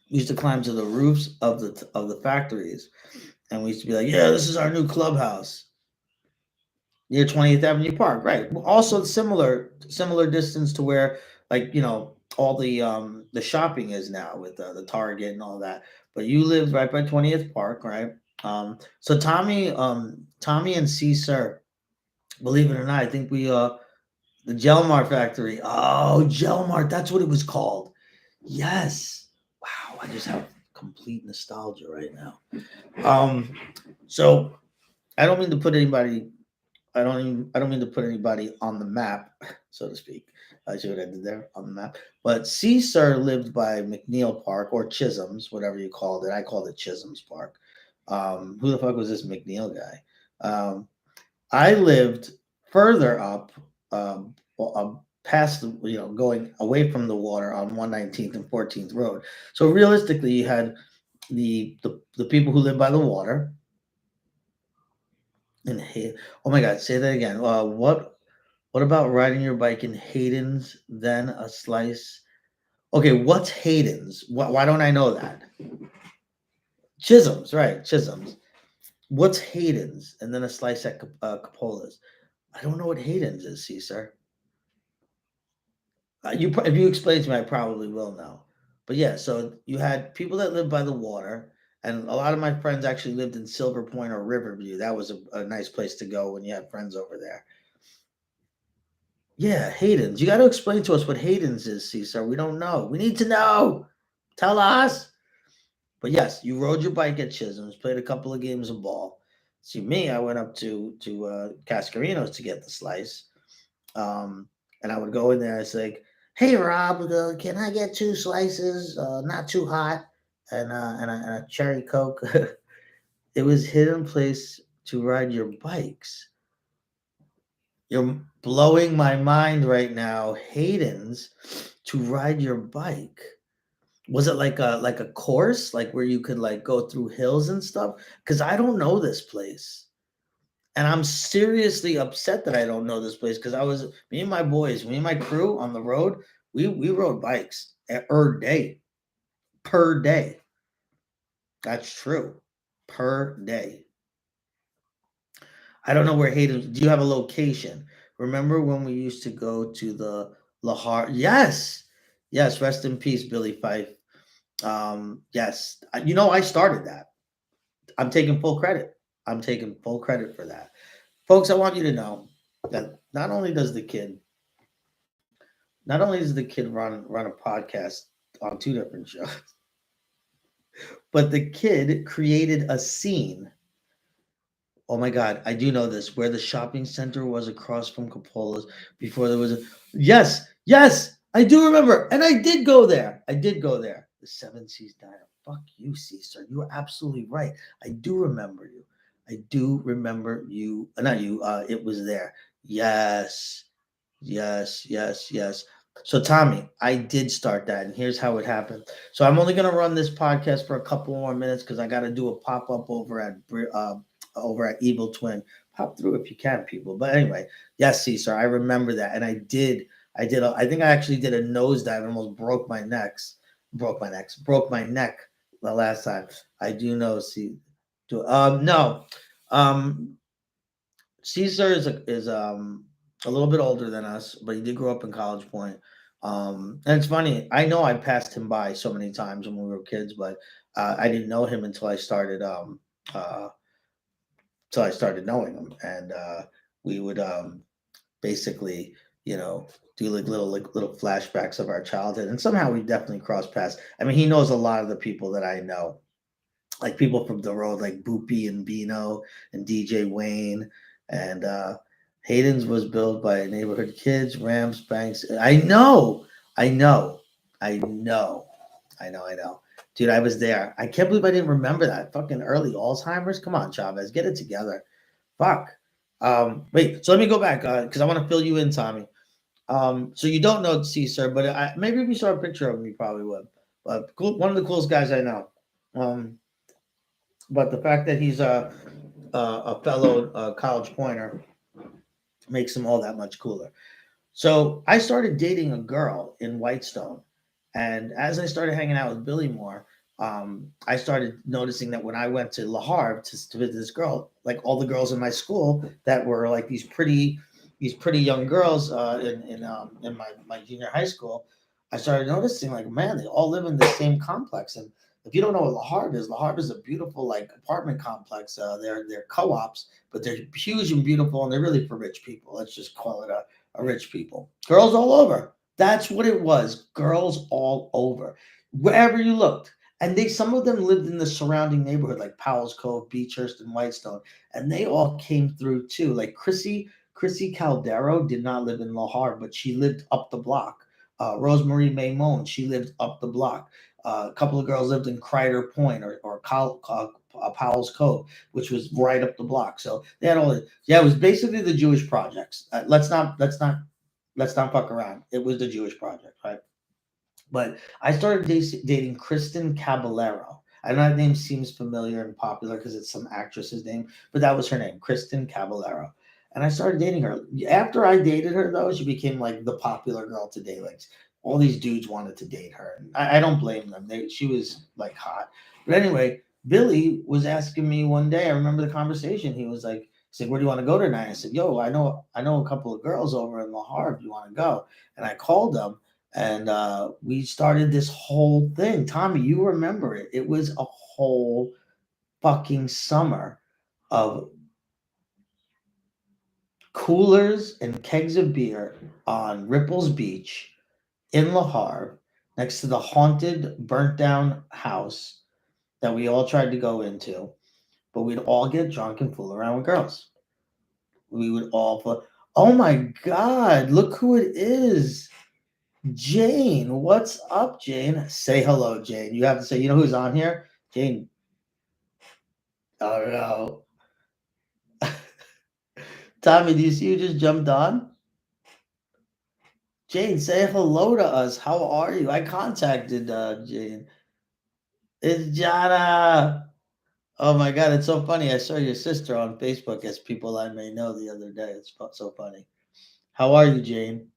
We used to climb to the roofs of the factories, and we used to be like, "Yeah, this is our new clubhouse." Near 20th Avenue Park, right? Also similar distance to where like all the shopping is now with the Target and all that. But you lived right by 20th Park, right? So Tommy and Caesar, believe it or not, I think we the Gelmar factory. Oh, Gelmar, that's what it was called. Yes. Wow, I just have complete nostalgia right now. Um, so I don't mean to put anybody I don't mean to put anybody on the map, so to speak. I see what I did there on the map. But Caesar lived by McNeil Park or Chisholm's, whatever you called it. I called it Chisholm's Park. Who the fuck was this McNeil guy? I lived further up, past going away from the water on 119th and 14th Road. So realistically, you had the people who live by the water, and oh my God, say that again. What about riding your bike in Hayden's, then a slice? Okay, what's Hayden's? Why don't I know that? Chisholm's, right? Chisholm's. What's Hayden's, and then a slice at Capola's? I don't know what Hayden's is, Caesar. If you explain to me, I probably will know. But yeah, so you had people that lived by the water, and a lot of my friends actually lived in Silver Point or Riverview. That was a nice place to go when you had friends over there. Yeah, Hayden's. You got to explain to us what Hayden's is, Cesar. We don't know. We need to know. Tell us. But yes, you rode your bike at Chisholm's, played a couple of games of ball. See me, I went up to Cascarino's to get the slice, and I would go in there. It's like, hey Rob, can I get two slices, not too hot, and a cherry coke. It was hidden place to ride your bikes. You're blowing my mind right now. Hayden's to ride your bike. Was it like a course, like where you could like go through hills and stuff? Because I don't know this place, and I'm seriously upset that I don't know this place. Because me and my boys, me and my crew on the road, we rode bikes per day. That's true, per day. I don't know where Hayden. Do you have a location? Remember when we used to go to the Lahar? Yes, yes. Rest in peace, Billy Fife. Yes, I started that. I'm taking full credit. I'm taking full credit for that, folks. I want you to know that not only does the kid run a podcast on two different shows, but the kid created a scene. Oh my God, I do know this. Where the shopping center was across from Capola's before there was a. Yes, yes, I do remember. And I did go there. I did go there. The Seven Seas Diner. Fuck you, Caesar. You were absolutely right. I do remember you. I do remember you. Not you. It was there. Yes. Yes, yes, yes. So Tommy, I did start that, and here's how it happened. So I'm only gonna run this podcast for a couple more minutes because I got to do a pop up over at Evil Twin hop through if you can, people. But anyway, yes, Caesar, I remember that, and I think I actually did a nosedive and almost broke my neck the last time. I do know. See, no, um, Caesar is a little bit older than us, but he did grow up in College Point. And it's funny. I know I passed him by so many times when we were kids, but I didn't know him uh, until I started knowing him, and we would basically, you know, do like little flashbacks of our childhood, and somehow we definitely crossed paths. I mean, he knows a lot of the people that I know, like people from the road, like Boopy and Bino and DJ Wayne, and Hayden's was built by neighborhood kids. Rams Banks. I know, I know, I know. Dude, I was there. I can't believe I didn't remember that. Fucking early Alzheimer's. Come on, Chavez, get it together. Fuck. Wait. So let me go back because I want to fill you in, Tommy. So you don't know Caesar, but maybe if you saw a picture of him, you probably would. But cool, one of the coolest guys I know. Um, but the fact that he's a fellow college pointer makes him all that much cooler. So I started dating a girl in Whitestone, and as I started hanging out with Billy more, I started noticing that when I went to La Havre to visit this girl, like all the girls in my school that were like these pretty young girls in my junior high school, I started noticing like, man, they all live in the same complex. And if you don't know what La Havre is a beautiful like apartment complex. They're co-ops, but they're huge and beautiful, and they're really for rich people. Let's just call it a rich people. Girls all over. That's what it was. Girls all over. Wherever you looked. And they some of them lived in the surrounding neighborhood, like Powell's Cove, Beechurst, and Whitestone. And they all came through too. Like Chrissy Caldero did not live in La Havre, but she lived up the block. Rosemarie Maimon, she lived up the block. A couple of girls lived in Crider Point or Powell's Cove, which was right up the block. So they had all the yeah. It was basically the Jewish projects. Let's not fuck around. It was the Jewish project, right? But I started dating Kristen Caballero. I know that name seems familiar and popular because it's some actress's name, but that was her name, Kristen Caballero. And I started dating her. After I dated her, though, she became like the popular girl to date. Like all these dudes wanted to date her. And I don't blame them. She was like hot. But anyway, Billy was asking me one day. I remember the conversation. He said, "Where do you want to go tonight?" I said, "Yo, I know a couple of girls over in La Harb. You want to go?" And I called them and we started this whole thing. Tommy, you remember it. It was a whole fucking summer of coolers and kegs of beer on Ripples Beach in La Harve next to the haunted, burnt down house that we all tried to go into. But we'd all get drunk and fool around with girls. We would all, oh my God, look who it is. Jane, what's up, Jane? Say hello, Jane. You have to say, you know who's on here? Jane. Oh no. Tommy, do you see who just jumped on? Jane, say hello to us. How are you? I contacted Jane. It's Jana. Oh my God, it's so funny. I saw your sister on Facebook as people I may know the other day. It's so funny. How are you, Jane?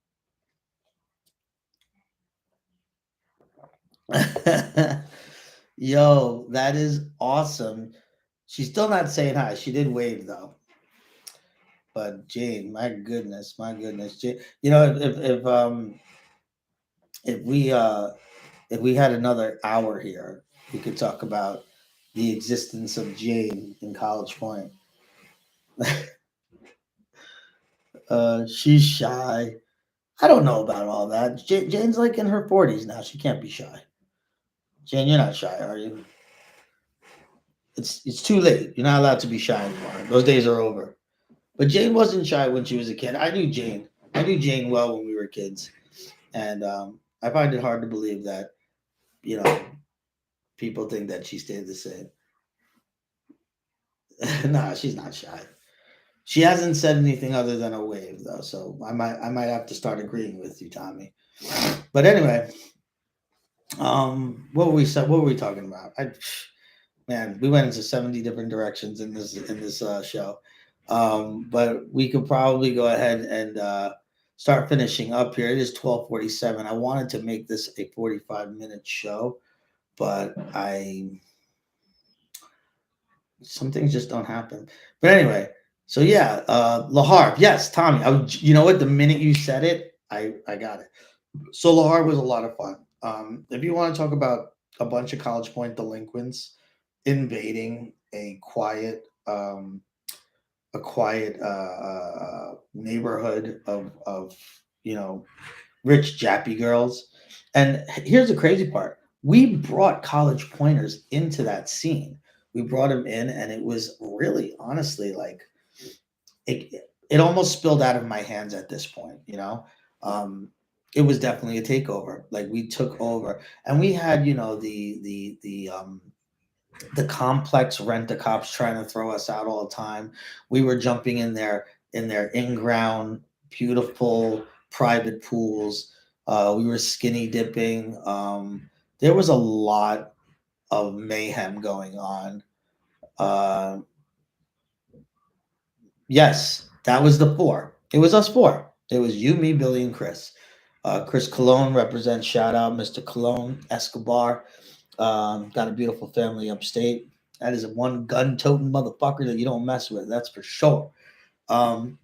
Yo, that is awesome. She's still not saying hi. She did wave though. But Jane, my goodness, Jane. You know, if we if we had another hour here, we could talk about the existence of Jane in College Point. She's shy. I don't know about all that. Jane's like in her 40s now. She can't be shy. Jane, you're not shy, are you? It's too late. You're not allowed to be shy anymore. Those days are over. But Jane wasn't shy when she was a kid. I knew Jane. I knew Jane well when we were kids, and I find it hard to believe that you know people think that she stayed the same. Nah, she's not shy. She hasn't said anything other than a wave though, so I might have to start agreeing with you, Tommy. But anyway, what were we talking about? Man, we went into 70 different directions in this show. But we could probably go ahead and start finishing up here. It is 12:47. I wanted to make this a 45-minute show, but some things just don't happen. But anyway, so yeah, Lahar. Yes, Tommy. You know what? The minute you said it, I got it. So Lahar was a lot of fun. If you want to talk about a bunch of College Point delinquents invading a quiet neighborhood of you know rich jappy girls. And here's the crazy part: we brought College Pointers into that scene. We brought them in, and it was really, honestly, like it almost spilled out of my hands at this point. Um, it was definitely a takeover. Like we took over, and we had the complex rent a cops trying to throw us out all the time. We were jumping in their in-ground beautiful private pools. We were skinny dipping. There was a lot of mayhem going on. Uh, yes, that was the four. It was us four. It was you, me, Billy, and Chris. Chris Cologne represents, shout out Mr. Cologne Escobar. Got a beautiful family upstate. That is one gun toting motherfucker that you don't mess with. That's for sure. Um,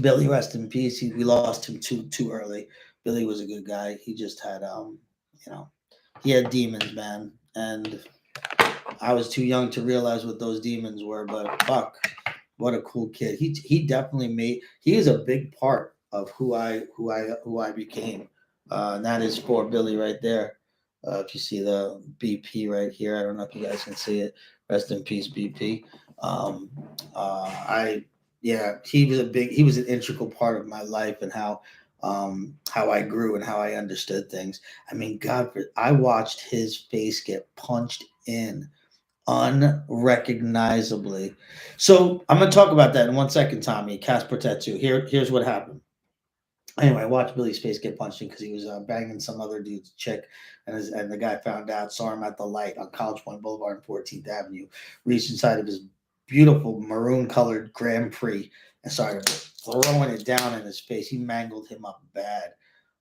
Billy, rest in peace. We lost him too early. Billy was a good guy. He just had you know, he had demons, man, and I was too young to realize what those demons were. But fuck, what a cool kid. He definitely made. He is a big part of who I became. And that is for Billy right there. If you see the BP right here, I don't know if you guys can see it. Rest in peace, BP. Um, I Yeah, he was an integral part of my life and how I grew and how I understood things. I mean, I watched his face get punched in unrecognizably. So I'm gonna talk about that in 1 second, Tommy. Casper tattoo. Here's what happened. Anyway, I watched Billy's face get punched in because he was banging some other dude's chick, and the guy found out, saw him at the light on College Point Boulevard and 14th Avenue, reached inside of his beautiful maroon colored Grand Prix and started throwing it down in his face. He mangled him up bad,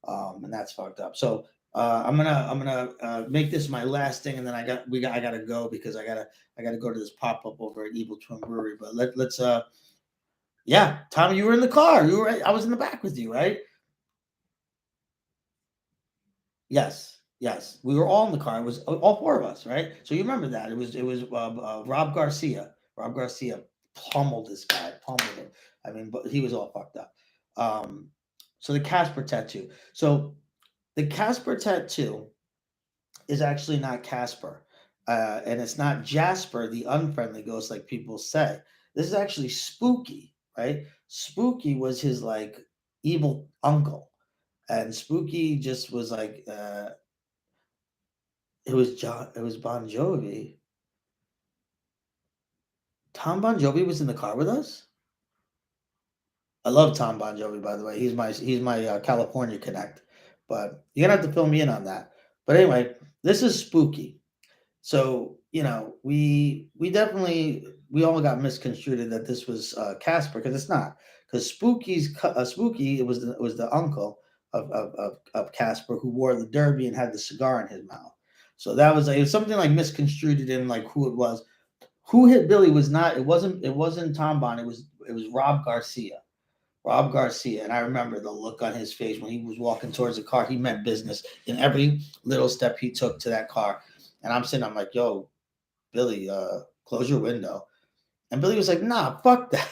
and that's fucked up. So I'm gonna make this my last thing, and then I gotta go because I gotta go to this pop up over at Evil Twin Brewery. But let's yeah, Tommy, you were in the car. I was in the back with you, right? Yes, yes, we were all in the car. It was all four of us, right? So you remember that it was Rob Garcia. Rob Garcia pummeled this guy, pummeled him. I mean, but he was all fucked up. Um, so the Casper tattoo. So the Casper tattoo is actually not Casper, and it's not Jasper, the unfriendly ghost, like people say. This is actually Spooky, right? Spooky was his like evil uncle, and Spooky just was like it was Bon Jovi. Tom Bon Jovi was in the car with us. I love Tom Bon Jovi, by the way. He's my California connect, but you're gonna have to fill me in on that. But anyway, this is Spooky. So we definitely we all got misconstrued that this was Casper because it's not. Because Spooky it was the uncle of Casper who wore the derby and had the cigar in his mouth. So it was something like misconstrued in like who it was. Who hit Billy was not. It wasn't Tom Bond. It was Rob Garcia. Rob Garcia, and I remember the look on his face when he was walking towards the car. He meant business in every little step he took to that car. And I'm sitting, I'm like, yo, Billy, close your window. And Billy was like, nah, fuck that.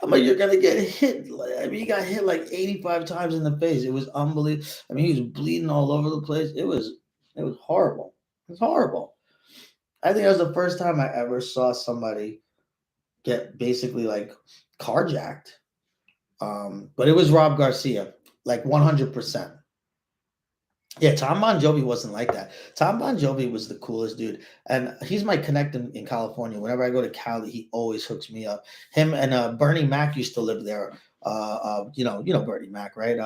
I'm like, you're gonna get hit. I mean, he got hit like 85 times in the face. It was unbelievable. I mean, he was bleeding all over the place. It was horrible. It was horrible. I think that was the first time I ever saw somebody get basically like carjacked. But it was Rob Garcia, like 100%. Yeah, Tom Bon Jovi wasn't like that. Tom Bon Jovi was the coolest dude, and he's my connect in California. Whenever I go to Cali, he always hooks me up. Him and Bernie Mac used to live there. You know Bernie Mac, right?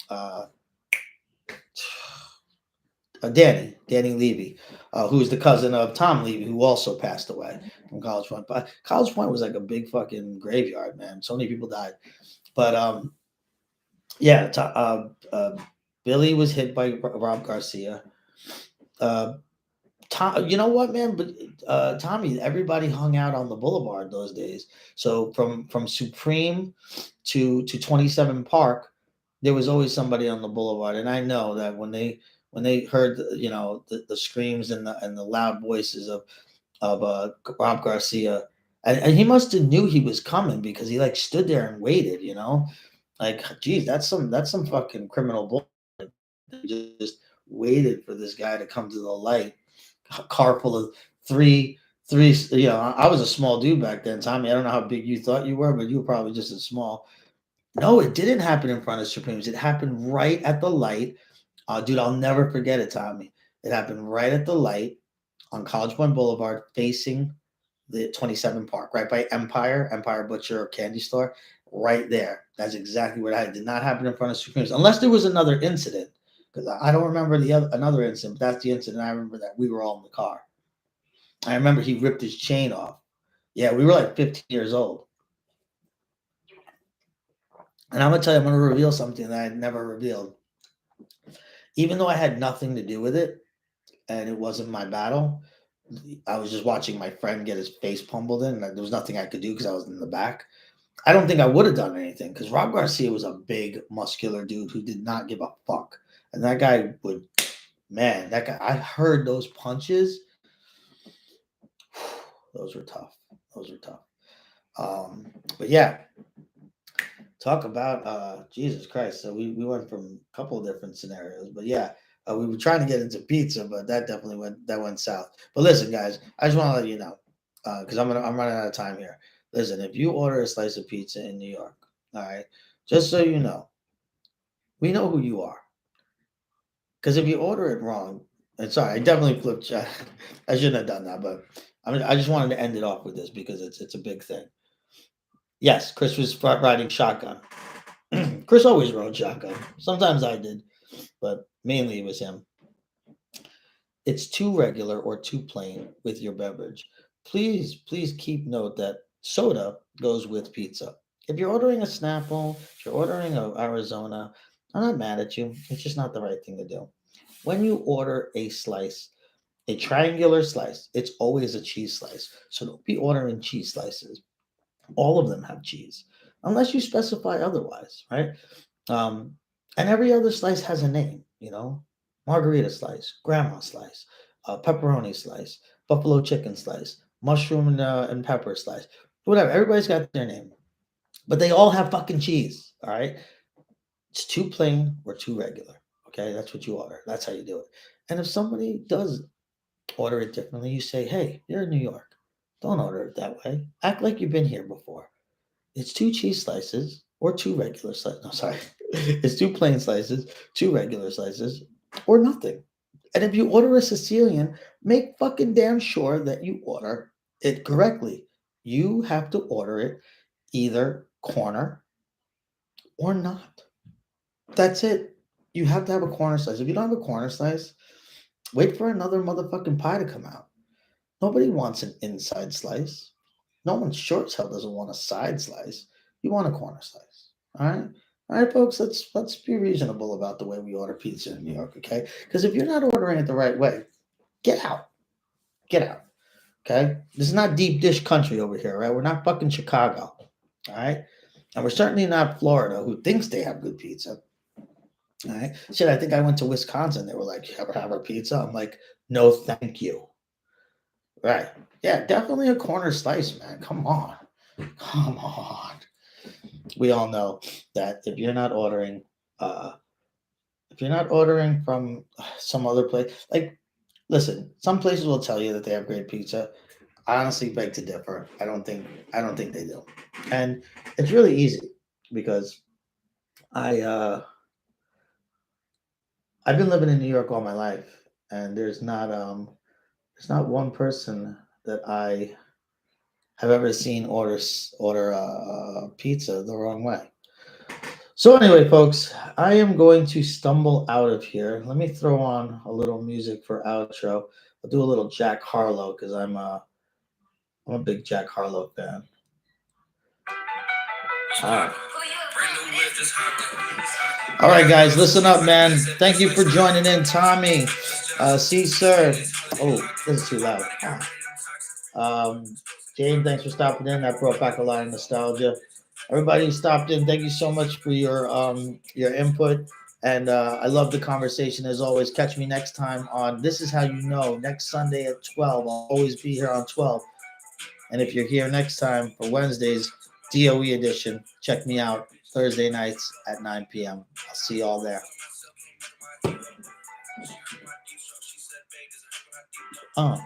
Uh, Danny Levy, who's the cousin of Tom Levy, who also passed away from College Point. But College Point was like a big fucking graveyard, man. So many people died. But yeah, Billy was hit by Rob Garcia. Uh, Tom, you know what, man? But Tommy, everybody hung out on the boulevard those days. So from Supreme to 27 Park, there was always somebody on the boulevard. And I know that when they heard the screams and the loud voices of Rob Garcia, and he must have knew he was coming because he like stood there and waited. Like, geez, that's some fucking criminal bull. They just waited for this guy to come to the light. A car full of three. I was a small dude back then, Tommy. I don't know how big you thought you were, but you were probably just as small. No, it didn't happen in front of Supremes. It happened right at the light. Dude, I'll never forget it, Tommy. It happened right at the light on College Point Boulevard, facing the 27 Park, right by Empire Butcher or Candy Store, right there. That's exactly what I did not happen in front of Supremes, unless there was another incident. Because I don't remember the another incident, but that's the incident I remember that we were all in the car. I remember he ripped his chain off. Yeah, we were like 15 years old. And I'm gonna tell you, I'm gonna reveal something that I never revealed. Even though I had nothing to do with it and it wasn't my battle, I was just watching my friend get his face pummeled in. And there was nothing I could do because I was in the back. I don't think I would have done anything because Rob Garcia was a big, muscular dude who did not give a fuck. And that guy would, man, that guy, I heard those punches. Those were tough. Those were tough. But yeah, talk about Jesus Christ. So we went from a couple of different scenarios, but yeah, we were trying to get into pizza, but that went south. But listen, guys, I just want to let you know because I'm running out of time here. Listen, if you order a slice of pizza in New York, all right, just so you know, we know who you are. Because if you order it wrong, and sorry, I definitely flipped. I shouldn't have done that, but I just wanted to end it off with this because it's a big thing. Yes, Chris was riding shotgun. Chris always rode shotgun. Sometimes I did, but mainly it was him. It's too regular or too plain with your beverage. Please keep note that soda goes with pizza. If you're ordering a Snapple, if you're ordering a Arizona, I'm not mad at you. It's just not the right thing to do. When you order a slice, a triangular slice, it's always a cheese slice. So don't be ordering cheese slices. All of them have cheese, unless you specify otherwise, right? Um, and every other slice has a name, margarita slice, grandma slice, pepperoni slice, buffalo chicken slice, mushroom and pepper slice, whatever. Everybody's got their name, but they all have fucking cheese. All right, it's too plain or too regular. Okay, that's what you order. That's how you do it. And if somebody does order it differently, you say, "Hey, you're in New York. Don't order it that way. Act like you've been here before." It's two cheese slices or two regular slices. No, sorry. It's two plain slices, two regular slices, or nothing. And if you order a Sicilian, make fucking damn sure that you order it correctly. You have to order it either corner or not. That's it. You have to have a corner slice. If you don't have a corner slice, wait for another motherfucking pie to come out. Nobody wants an inside slice. No one sure as hell doesn't want a side slice. You want a corner slice. All right? All right, folks, let's be reasonable about the way we order pizza in New York, okay? Because if you're not ordering it the right way, get out. Get out. Okay? This is not deep dish country over here, right? We're not fucking Chicago. All right? And we're certainly not Florida, who thinks they have good pizza. All right. Shit, I think I went to Wisconsin. They were like, "You ever have our pizza?" I'm like, "No, thank you." Right. Yeah, definitely a corner slice, man. Come on. Come on. We all know that uh if you're not ordering from some other place, like listen, some places will tell you that they have great pizza. I honestly beg to differ. I don't think they do. And it's really easy because I I've been living in New York all my life and there's not one person that I have ever seen order pizza the wrong way. So anyway, folks, I am going to stumble out of here. Let me throw on a little music for outro. I'll do a little Jack Harlow because I'm a big Jack Harlow fan. Ah. All right, guys, listen up, man. Thank you for joining in, Tommy. See, sir. Oh, this is too loud. Ah. Jane, thanks for stopping in. That brought back a lot of nostalgia. Everybody who stopped in, thank you so much for your input. And I love the conversation as always. Catch me next time on This Is How You Know, next Sunday at 12. I'll always be here on 12. And if you're here next time for Wednesday's DOE edition, check me out Thursday nights at 9 p.m. I'll see you all there. Uh.